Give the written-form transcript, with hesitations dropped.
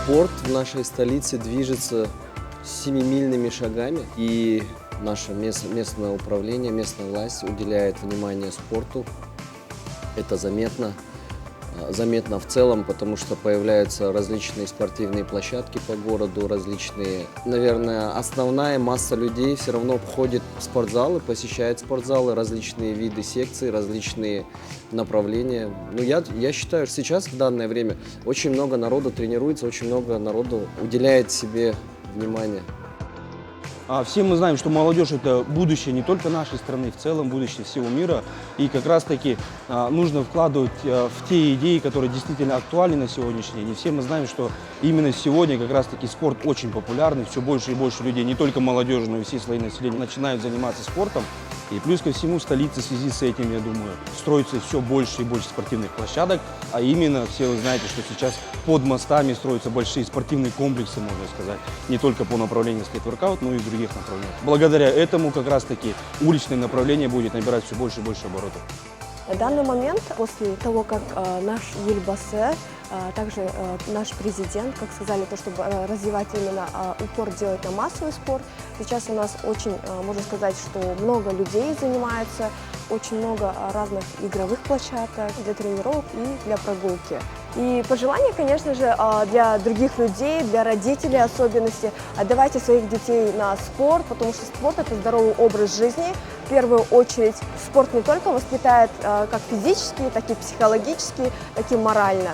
Спорт в нашей столице движется семимильными шагами, и наше местное управление, местная власть уделяет внимание спорту. Это заметно в целом, потому что появляются различные спортивные площадки по городу, различные. Наверное, основная масса людей все равно ходит в спортзалы, посещает спортзалы, различные виды секций, различные направления. Ну, я считаю, что сейчас, в данное время, очень много народу тренируется, очень много народу уделяет себе внимание. Все мы знаем, что молодежь – это будущее не только нашей страны, в целом будущее всего мира. И как раз-таки нужно вкладывать в те идеи, которые действительно актуальны на сегодняшний день. И все мы знаем, что именно сегодня как раз-таки спорт очень популярный. Все больше и больше людей, не только молодежи, но и все слои населения, начинают заниматься спортом. И плюс ко всему в столице в связи с этим, я думаю, строится все больше и больше спортивных площадок. А именно, все вы знаете, что сейчас под мостами строятся большие спортивные комплексы, можно сказать. Не только по направлению стрит-воркаут, но и в других направлениях. Благодаря этому как раз-таки уличное направление будет набирать все больше и больше оборотов. На данный момент, после того, как наш Елбасы, также наш президент, как сказали, то, чтобы развивать именно упор делать на массовый спорт, сейчас у нас очень, можно сказать, что много людей занимается, очень много разных игровых площадок для тренировок и для прогулки. И пожелание, конечно же, для других людей, для родителей особенности, отдавайте своих детей на спорт, потому что спорт – это здоровый образ жизни. В первую очередь спорт не только воспитает как физически, так и психологически, так и морально.